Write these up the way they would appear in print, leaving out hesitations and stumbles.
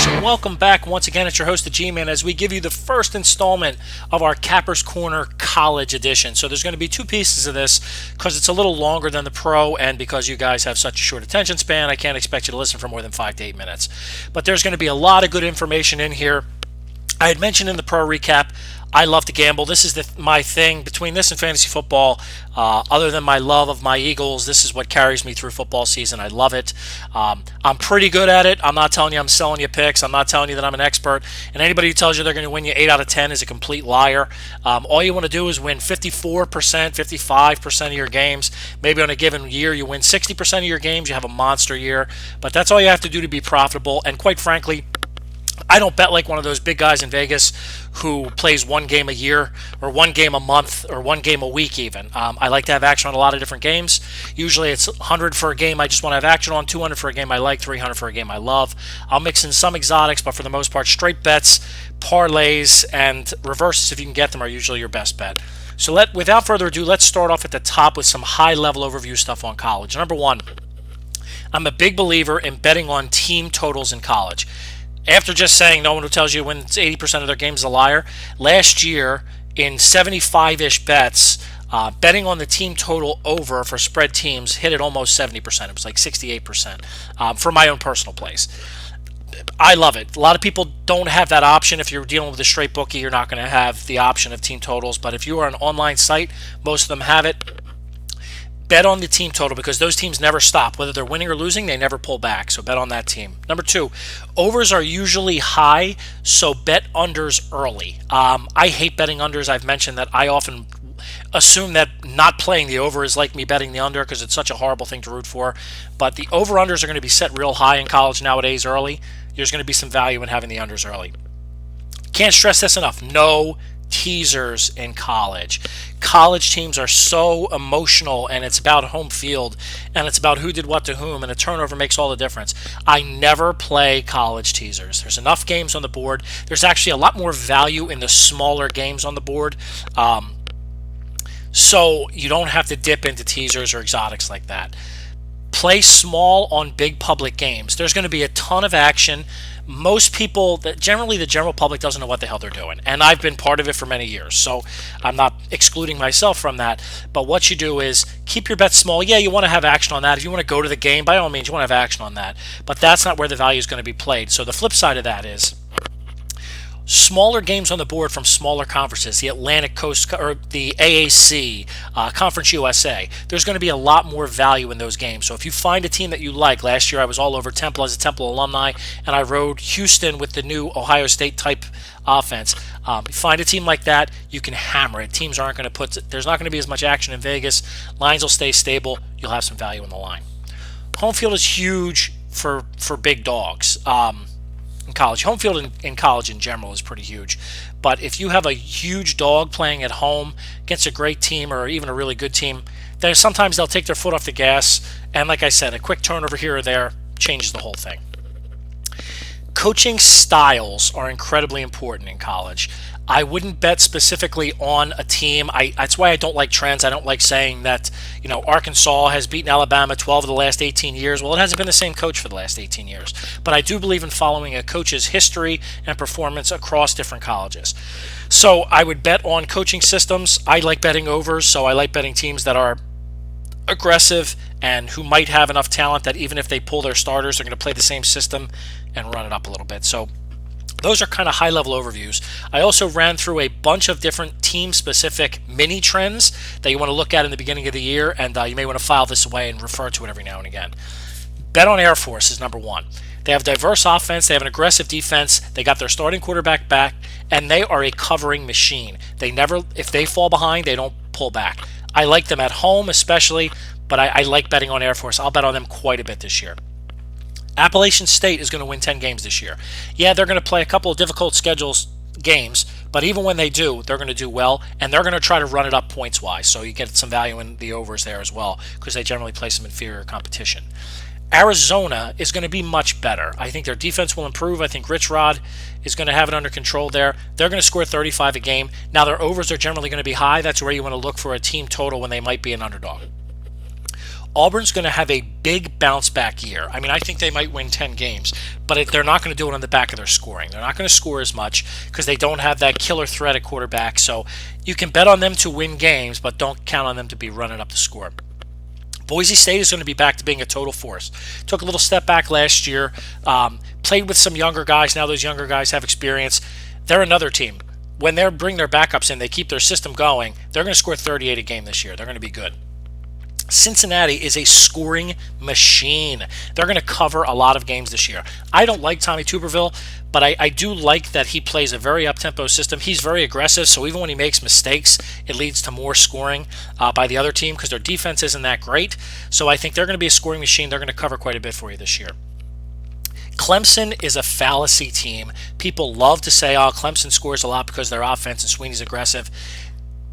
Nation, welcome back once again. It's your host, the G-Man, as we give you the first installment of our Capper's Corner College Edition. So there's going to be two pieces of this because it's a little longer than the Pro, and because you guys have such a short attention span, I can't expect you to listen for more than 5 to 8 minutes. But there's going to be a lot of good information in here. I had mentioned in the Pro recap, I love to gamble. This is my thing. Between this and fantasy football, other than my love of my Eagles, this is what carries me through football season. I love it. I'm pretty good at it. I'm not telling you I'm selling you picks. I'm not telling you that I'm an expert. And anybody who tells you they're going to win you 8 out of 10 is a complete liar. All you want to do is win 54%, 55% of your games. Maybe on a given year you win 60% of your games. You have a monster year. But that's all you have to do to be profitable. And quite frankly, I don't bet like one of those big guys in Vegas who plays one game a year or one game a month or one game a week even. I like to have action on a lot of different games. Usually it's 100 for a game I just want to have action on, 200 for a game I like, 300 for a game I love. I'll mix in some exotics, but for the most part, straight bets, parlays, and reverses, if you can get them, are usually your best bet. So without further ado, let's start off at the top with some high-level overview stuff on college. Number one, I'm a big believer in betting on team totals in college. After just saying no one who tells you wins 80% of their games is a liar, last year in 75-ish bets, betting on the team total over for spread teams hit at almost 70%. It was like 68% for my own personal plays. I love it. A lot of people don't have that option. If you're dealing with a straight bookie, you're not going to have the option of team totals. But if you are an online site, most of them have it. Bet on the team total because those teams never stop. Whether they're winning or losing, they never pull back. So bet on that team. Number two, overs are usually high, so bet unders early. I hate betting unders. I've mentioned that I often assume that not playing the over is like me betting the under because it's such a horrible thing to root for. But the over-unders are going to be set real high in college nowadays early. There's going to be some value in having the unders early. Can't stress this enough. No teasers in college. College teams are so emotional, and it's about home field, and it's about who did what to whom, and a turnover makes all the difference. I never play college teasers. There's enough games on the board. There's actually a lot more value in the smaller games on the board, so you don't have to dip into teasers or exotics like that. Play small on big public games. There's going to be a ton of action. Most people, generally the general public, doesn't know what the hell they're doing. And I've been part of it for many years, so I'm not excluding myself from that. But what you do is keep your bets small. Yeah, you want to have action on that. If you want to go to the game, by all means, you want to have action on that. But that's not where the value is going to be played. So the flip side of that is smaller games on the board from smaller conferences, the Atlantic Coast or the AAC, Conference USA. There's going to be a lot more value in those games. So if you find a team that you like, last year I was all over Temple as a Temple alumni, and I rode Houston with the new Ohio State type offense. Find a team like that, you can hammer it. Teams aren't going to there's not going to be as much action in Vegas. Lines will stay stable. You'll have some value in the line. Home field is huge for big dogs. In college. Home field in college in general is pretty huge. But if you have a huge dog playing at home against a great team or even a really good team, then sometimes they'll take their foot off the gas. And like I said, a quick turnover here or there changes the whole thing. Coaching styles are incredibly important in college. I wouldn't bet specifically on a team. That's why I don't like trends. I don't like saying that, Arkansas has beaten Alabama 12 of the last 18 years. Well, it hasn't been the same coach for the last 18 years. But I do believe in following a coach's history and performance across different colleges. So I would bet on coaching systems. I like betting overs, so I like betting teams that are aggressive and who might have enough talent that even if they pull their starters, they're going to play the same system and run it up a little bit. So those are kind of high-level overviews. I also ran through a bunch of different team-specific mini trends that you want to look at in the beginning of the year, and you may want to file this away and refer to it every now and again. Bet on Air Force is number one. They have diverse offense, they have an aggressive defense, they got their starting quarterback back, and they are a covering machine. If they fall behind, they don't pull back. I like them at home especially, but I like betting on Air Force. I'll bet on them quite a bit this year. Appalachian State is going to win 10 games this year. Yeah, they're going to play a couple of difficult games, but even when they do, they're going to do well, and they're going to try to run it up points-wise, so you get some value in the overs there as well, because they generally play some inferior competition. Arizona is going to be much better. I think their defense will improve. I think Rich Rod is going to have it under control there. They're going to score 35 a game. Now, their overs are generally going to be high. That's where you want to look for a team total when they might be an underdog. Auburn's going to have a big bounce back year. I mean, I think they might win 10 games, but they're not going to do it on the back of their scoring. They're not going to score as much because they don't have that killer threat at quarterback. So you can bet on them to win games, but don't count on them to be running up the score. Boise State is going to be back to being a total force. Took a little step back last year, played with some younger guys. Now those younger guys have experience. They're another team. When they bring their backups in, they keep their system going. They're going to score 38 a game this year. They're going to be good. Cincinnati is a scoring machine. They're going to cover a lot of games this year. I don't like Tommy Tuberville, but I do like that he plays a very up-tempo system. He's very aggressive, so even when he makes mistakes, it leads to more scoring by the other team because their defense isn't that great. So I think they're going to be a scoring machine. They're going to cover quite a bit for you this year. Clemson is a fallacy team. People love to say, oh, Clemson scores a lot because their offense and Sweeney's aggressive.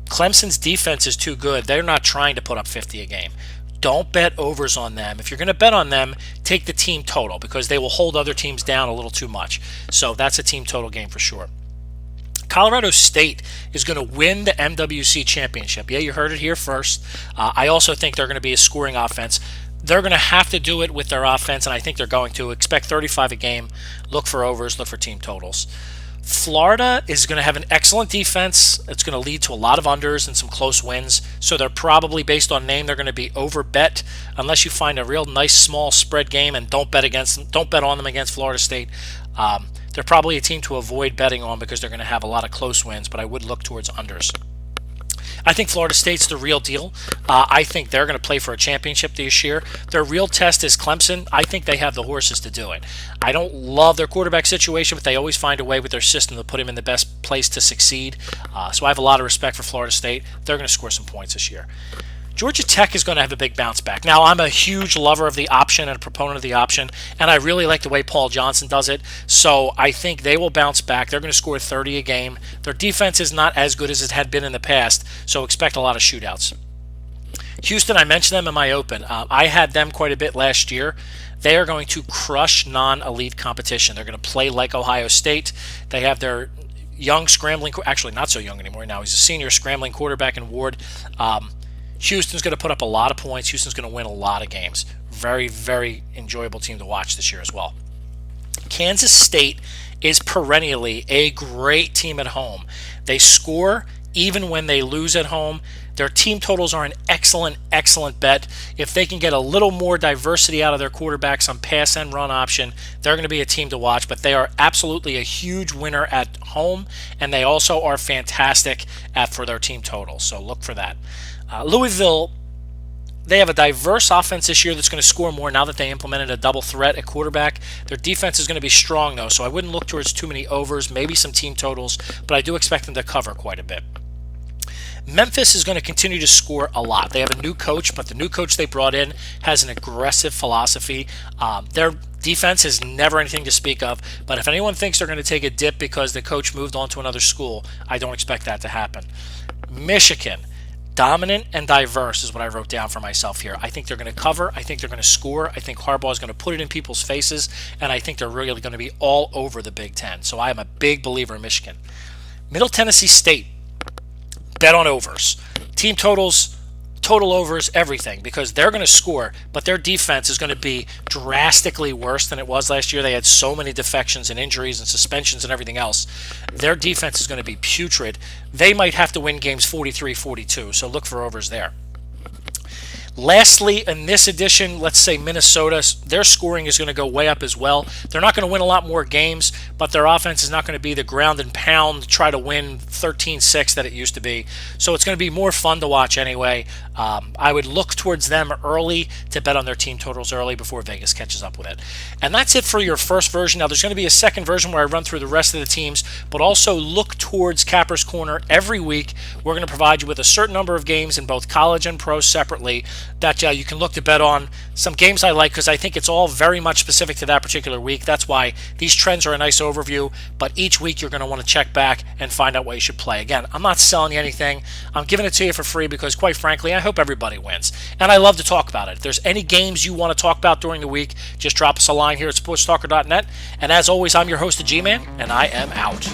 Clemson's defense is too good. They're not trying to put up 50 a game. Don't bet overs on them. If you're going to bet on them, take the team total because they will hold other teams down a little too much. So that's a team total game for sure. Colorado State is going to win the MWC championship. Yeah, you heard it here first. I also think they're going to be a scoring offense. They're going to have to do it with their offense, and I think they're going to. Expect 35 a game. Look for overs. Look for team totals. Florida is going to have an excellent defense. It's going to lead to a lot of unders and some close wins. So they're probably, based on name, they're going to be over bet unless you find a real nice small spread game and don't bet against them. Don't bet on them against Florida State. They're probably a team to avoid betting on because they're going to have a lot of close wins, but I would look towards unders. I think Florida State's the real deal. I think they're going to play for a championship this year. Their real test is Clemson. I think they have the horses to do it. I don't love their quarterback situation, but they always find a way with their system to put him in the best place to succeed. So I have a lot of respect for Florida State. They're going to score some points this year. Georgia Tech is going to have a big bounce back. Now, I'm a huge lover of the option and a proponent of the option, and I really like the way Paul Johnson does it. So I think they will bounce back. They're going to score 30 a game. Their defense is not as good as it had been in the past, so expect a lot of shootouts. Houston, I mentioned them in my open. I had them quite a bit last year. They are going to crush non-elite competition. They're going to play like Ohio State. They have their young scrambling, actually not so young anymore now. He's a senior scrambling quarterback in Ward. Houston's going to put up a lot of points. Houston's going to win a lot of games. Very, very enjoyable team to watch this year as well. Kansas State is perennially a great team at home. They score even when they lose at home. Their team totals are an excellent, excellent bet. If they can get a little more diversity out of their quarterbacks on pass and run option, they're going to be a team to watch. But they are absolutely a huge winner at home, and they also are fantastic for their team totals. So look for that. Louisville, they have a diverse offense this year that's going to score more now that they implemented a double threat at quarterback. Their defense is going to be strong, though, so I wouldn't look towards too many overs, maybe some team totals, but I do expect them to cover quite a bit. Memphis is going to continue to score a lot. They have a new coach, but the new coach they brought in has an aggressive philosophy. Their defense is never anything to speak of, but if anyone thinks they're going to take a dip because the coach moved on to another school, I don't expect that to happen. Michigan. Dominant and diverse is what I wrote down for myself here. I think they're going to cover. I think they're going to score. I think Harbaugh is going to put it in people's faces, and I think they're really going to be all over the Big Ten. So I am a big believer in Michigan. Middle Tennessee State, bet on overs. Team totals, total overs, everything, because they're going to score, but their defense is going to be drastically worse than it was last year. They had so many defections and injuries and suspensions and everything else. Their defense is going to be putrid. They might have to win games 43-42, so look for overs there. Lastly, in this edition, let's say Minnesota, their scoring is going to go way up as well. They're not going to win a lot more games, but their offense is not going to be the ground and pound, try to win 13-6 that it used to be. So it's going to be more fun to watch anyway. I would look towards them early to bet on their team totals early before Vegas catches up with it. And that's it for your first version. Now, there's going to be a second version where I run through the rest of the teams, but also look towards Capper's Corner every week. We're going to provide you with a certain number of games in both college and pro separately that you can look to bet on. Some games I like because I think it's all very much specific to that particular week. That's why these trends are a nice overview, but each week you're going to want to check back and find out what you should play. Again, I'm not selling you anything. I'm giving it to you for free because, quite frankly, I hope everybody wins. And I love to talk about it. If there's any games you want to talk about during the week, just drop us a line here at sportstalker.net. And as always, I'm your host, the G-Man, and I am out.